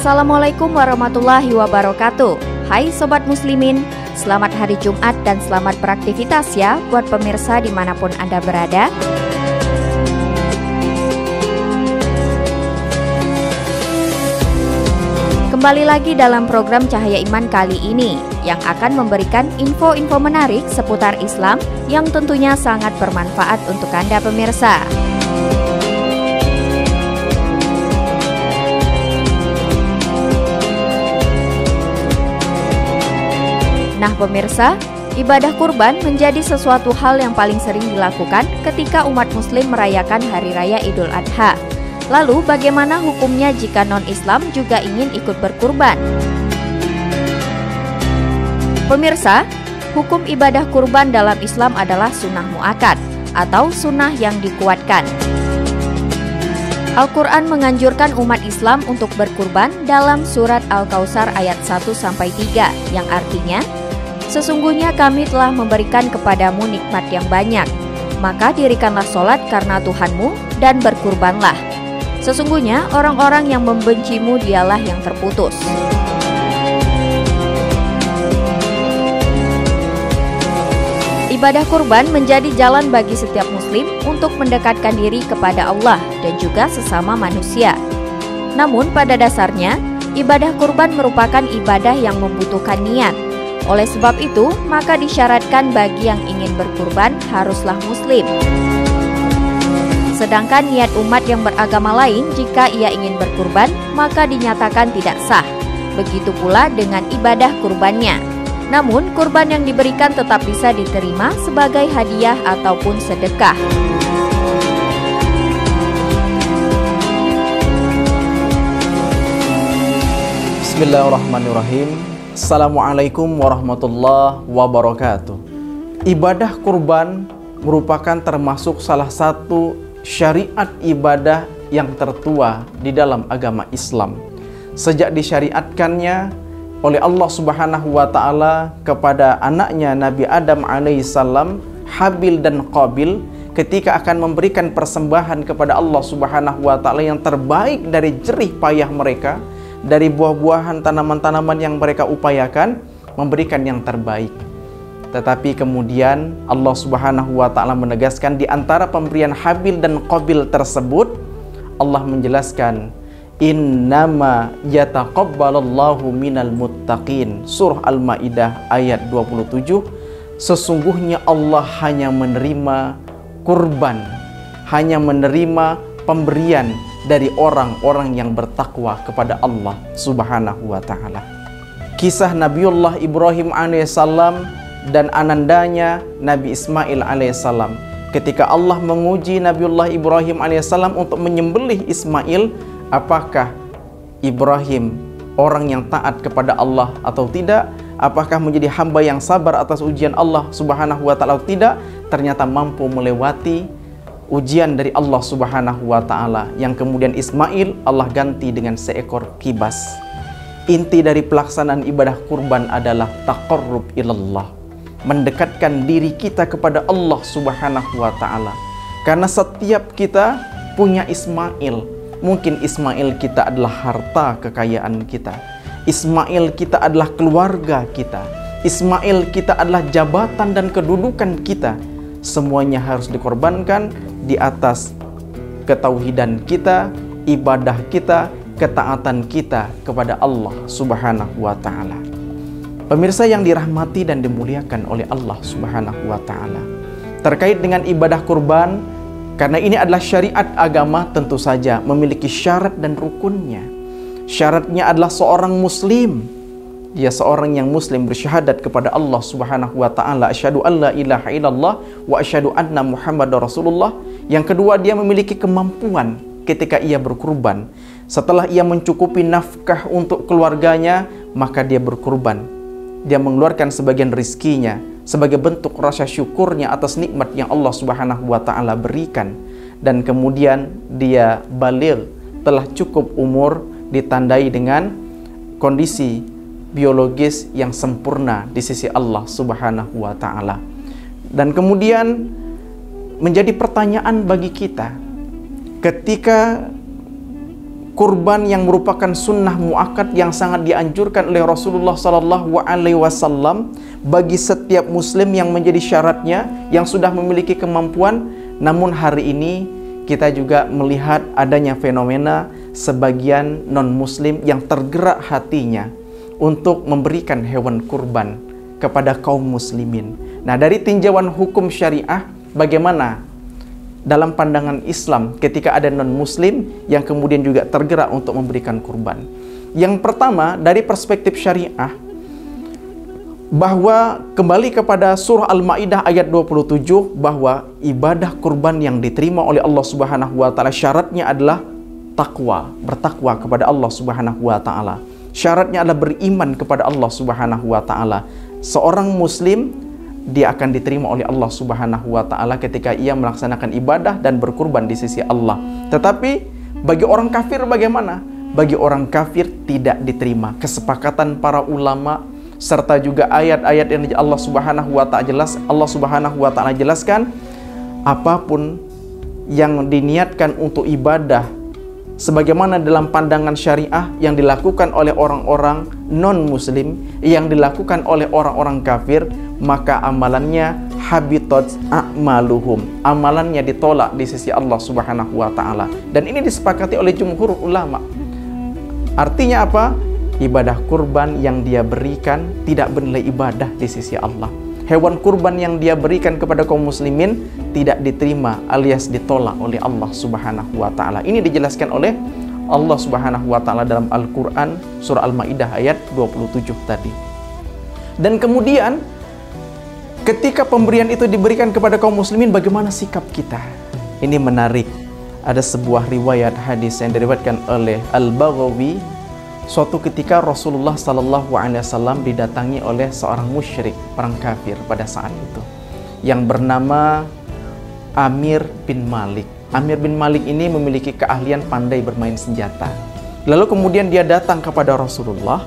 Assalamualaikum warahmatullahi wabarakatuh. Hai Sobat Muslimin, selamat hari Jumat dan selamat beraktivitas ya buat pemirsa dimanapun Anda berada. Kembali lagi dalam program Cahaya Iman kali ini yang akan memberikan info-info menarik seputar Islam yang tentunya sangat bermanfaat untuk Anda pemirsa. Nah pemirsa, ibadah kurban menjadi sesuatu hal yang paling sering dilakukan ketika umat muslim merayakan Hari Raya Idul Adha. Lalu bagaimana hukumnya jika non-Islam juga ingin ikut berkurban? Pemirsa, hukum ibadah kurban dalam Islam adalah sunnah mu'akkad atau sunnah yang dikuatkan. Al-Quran menganjurkan umat Islam untuk berkurban dalam surat Al-Kautsar ayat 1-3 yang artinya, sesungguhnya kami telah memberikan kepadamu nikmat yang banyak, maka dirikanlah sholat karena Tuhanmu dan berkurbanlah. Sesungguhnya orang-orang yang membencimu dialah yang terputus. Ibadah kurban menjadi jalan bagi setiap muslim untuk mendekatkan diri kepada Allah dan juga sesama manusia. Namun pada dasarnya, ibadah kurban merupakan ibadah yang membutuhkan niat. Oleh sebab itu, maka disyaratkan bagi yang ingin berkurban haruslah muslim. Sedangkan niat umat yang beragama lain jika ia ingin berkurban, maka dinyatakan tidak sah. Begitu pula dengan ibadah kurbannya. Namun, kurban yang diberikan tetap bisa diterima sebagai hadiah ataupun sedekah. Bismillahirrahmanirrahim. Assalamualaikum warahmatullahi wabarakatuh. Ibadah kurban merupakan termasuk salah satu syariat ibadah yang tertua di dalam agama Islam. Sejak disyariatkannya oleh Allah Subhanahu wa Ta'ala kepada anaknya Nabi Adam alaihissalam, Habil dan Qabil, ketika akan memberikan persembahan kepada Allah Subhanahu wa Ta'ala yang terbaik dari jerih payah mereka, dari buah-buahan tanaman-tanaman yang mereka upayakan, memberikan yang terbaik. Tetapi kemudian Allah Subhanahu wa Ta'ala menegaskan di antara pemberian Habil dan Qabil tersebut, Allah menjelaskan, innama yataqabbalallahu minal muttaqin. Surah Al-Maidah ayat 27. Sesungguhnya Allah hanya menerima kurban, hanya menerima pemberian dari orang-orang yang bertakwa kepada Allah Subhanahu wa Ta'ala. Kisah Nabiullah Ibrahim alaihissalam dan anandanya Nabi Ismail alaihissalam, ketika Allah menguji Nabiullah Ibrahim alaihissalam untuk menyembelih Ismail, apakah Ibrahim orang yang taat kepada Allah atau tidak? Apakah menjadi hamba yang sabar atas ujian Allah Subhanahu wa Ta'ala atau tidak? Ternyata mampu melewati ujian dari Allah Subhanahu wa Ta'ala, yang kemudian Ismail Allah ganti dengan seekor kibas. Inti dari pelaksanaan ibadah kurban adalah taqarrub ilallah, mendekatkan diri kita kepada Allah Subhanahu wa Ta'ala. Karena setiap kita punya Ismail. Mungkin Ismail kita adalah harta kekayaan kita, Ismail kita adalah keluarga kita, Ismail kita adalah jabatan dan kedudukan kita. Semuanya harus dikorbankan di atas ketauhidan kita, ibadah kita, ketaatan kita kepada Allah Subhanahu wa Ta'ala. Pemirsa yang dirahmati dan dimuliakan oleh Allah Subhanahu wa Ta'ala, terkait dengan ibadah kurban, karena ini adalah syariat agama, tentu saja memiliki syarat dan rukunnya. Syaratnya adalah seorang muslim, dia seorang yang muslim bersyahadat kepada Allah Subhanahu wa Ta'ala, asyhadu an la ilaha illallah wa asyhadu anna Muhammadar Rasulullah. Yang kedua, dia memiliki kemampuan ketika ia berkurban. Setelah ia mencukupi nafkah untuk keluarganya, maka dia berkurban. Dia mengeluarkan sebagian rizkinya sebagai bentuk rasa syukurnya atas nikmat yang Allah Subhanahu wa Ta'ala berikan. Dan kemudian dia baligh, telah cukup umur, ditandai dengan kondisi biologis yang sempurna di sisi Allah Subhanahu wa Ta'ala. Dan kemudian menjadi pertanyaan bagi kita, ketika kurban yang merupakan sunnah muakkad yang sangat dianjurkan oleh Rasulullah SAW bagi setiap muslim yang menjadi syaratnya, yang sudah memiliki kemampuan. Namun hari ini kita juga melihat adanya fenomena sebagian non-muslim yang tergerak hatinya untuk memberikan hewan kurban kepada kaum muslimin. Nah, dari tinjauan hukum syariah, bagaimana dalam pandangan Islam ketika ada non-muslim yang kemudian juga tergerak untuk memberikan kurban? Yang pertama, dari perspektif syariah, bahwa kembali kepada surah Al-Maidah ayat 27, bahwa ibadah kurban yang diterima oleh Allah Subhanahu wa taala syaratnya adalah takwa, bertakwa kepada Allah Subhanahu wa taala. Syaratnya adalah beriman kepada Allah Subhanahu wa taala. Seorang muslim dia akan diterima oleh Allah Subhanahu wa taala ketika ia melaksanakan ibadah dan berkurban di sisi Allah. Tetapi bagi orang kafir bagaimana? Bagi orang kafir tidak diterima. Kesepakatan para ulama serta juga ayat-ayat yang Allah Subhanahu wa taala jelaskan, apapun yang diniatkan untuk ibadah sebagaimana dalam pandangan syariah yang dilakukan oleh orang-orang non-muslim, yang dilakukan oleh orang-orang kafir, maka amalannya habitat a'maluhum, amalannya ditolak di sisi Allah Subhanahu wa taala. Dan ini disepakati oleh jumhur ulama. Artinya apa? Ibadah kurban yang dia berikan tidak bernilai ibadah di sisi Allah. Hewan kurban yang dia berikan kepada kaum muslimin tidak diterima alias ditolak oleh Allah Subhanahu wa taala. Ini dijelaskan oleh Allah Subhanahu wa taala dalam Al-Qur'an surah Al-Maidah ayat 27 tadi. Dan kemudian ketika pemberian itu diberikan kepada kaum muslimin, bagaimana sikap kita? Ini menarik. Ada sebuah riwayat hadis yang diriwayatkan oleh Al-Baghawi. Suatu ketika Rasulullah SAW didatangi oleh seorang musyrik, orang kafir pada saat itu, yang bernama Amir bin Malik. Amir bin Malik ini memiliki keahlian pandai bermain senjata. Lalu kemudian dia datang kepada Rasulullah.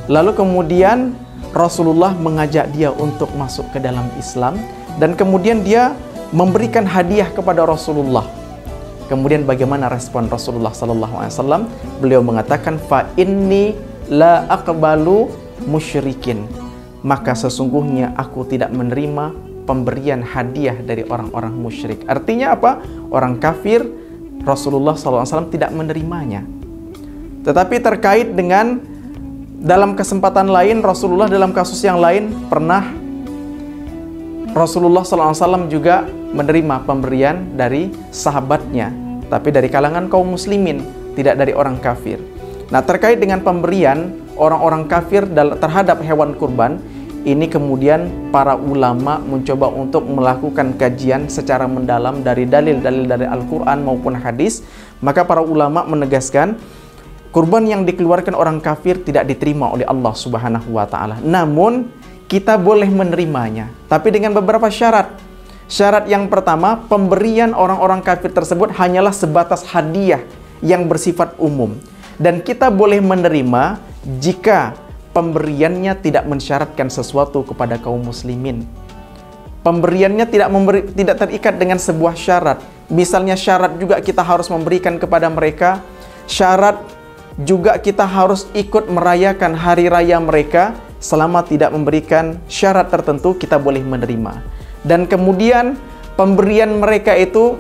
Lalu kemudian Rasulullah mengajak dia untuk masuk ke dalam Islam. Dan kemudian dia memberikan hadiah kepada Rasulullah. Kemudian bagaimana respon Rasulullah SAW? Beliau mengatakan, fa inni la aqbalu musyrikin. Maka sesungguhnya aku tidak menerima pemberian hadiah dari orang-orang musyrik. Artinya apa? Orang kafir Rasulullah SAW tidak menerimanya. Tetapi terkait dengan dalam kesempatan lain, Rasulullah dalam kasus yang lain pernah Rasulullah SAW juga menerima pemberian dari sahabatnya, tapi dari kalangan kaum muslimin, tidak dari orang kafir. Nah, terkait dengan pemberian orang-orang kafir terhadap hewan kurban, ini kemudian para ulama mencoba untuk melakukan kajian secara mendalam dari dalil-dalil dari Al-Quran maupun hadis. Maka para ulama menegaskan, kurban yang dikeluarkan orang kafir tidak diterima oleh Allah Subhanahu wa taala. Namun kita boleh menerimanya, tapi dengan beberapa syarat. Syarat yang pertama, pemberian orang-orang kafir tersebut hanyalah sebatas hadiah yang bersifat umum. Dan kita boleh menerima jika pemberiannya tidak mensyaratkan sesuatu kepada kaum muslimin. Pemberiannya tidak terikat dengan sebuah syarat. Misalnya syarat juga kita harus memberikan kepada mereka. Syarat juga kita harus ikut merayakan hari raya mereka. Selama tidak memberikan syarat tertentu, kita boleh menerima. Dan kemudian pemberian mereka itu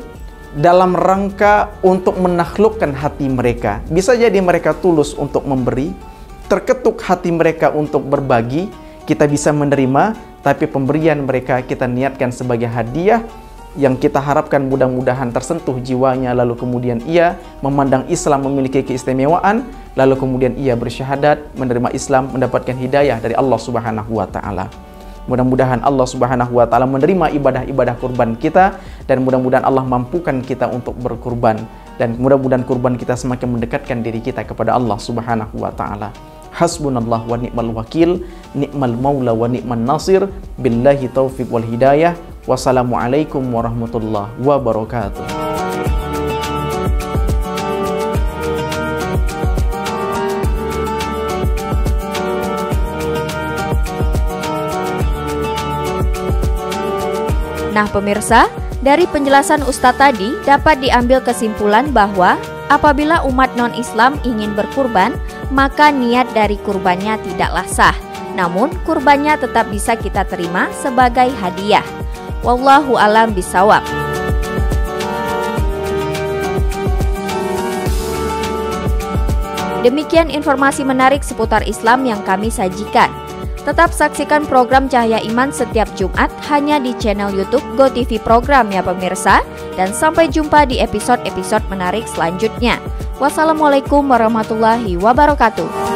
dalam rangka untuk menaklukkan hati mereka. Bisa jadi mereka tulus untuk memberi, terketuk hati mereka untuk berbagi, kita bisa menerima. Tapi pemberian mereka kita niatkan sebagai hadiah yang kita harapkan mudah-mudahan tersentuh jiwanya, lalu kemudian ia memandang Islam memiliki keistimewaan, lalu kemudian ia bersyahadat, menerima Islam, mendapatkan hidayah dari Allah Subhanahu wa taala. Mudah-mudahan Allah Subhanahu wa taala menerima ibadah-ibadah kurban kita, dan mudah-mudahan Allah mampukan kita untuk berkurban, dan mudah-mudahan kurban kita semakin mendekatkan diri kita kepada Allah Subhanahu wa taala. Hasbunallah wa ni'mal wakil, ni'mal maula wa ni'man nasir, billahi taufiq wal hidayah. Wassalamualaikum warahmatullahi wabarakatuh. Nah pemirsa, dari penjelasan Ustadz tadi dapat diambil kesimpulan bahwa Apabila umat non-Islam ingin berkurban, maka niat dari kurbannya tidaklah sah. Namun, kurbannya tetap bisa kita terima sebagai hadiah. Wallahu a'lam bishawab. Demikian informasi menarik seputar Islam yang kami sajikan. Tetap saksikan program Cahaya Iman setiap Jumat hanya di channel YouTube GoTV Program ya pemirsa. Dan sampai jumpa di episode-episode menarik selanjutnya. Wassalamualaikum warahmatullahi wabarakatuh.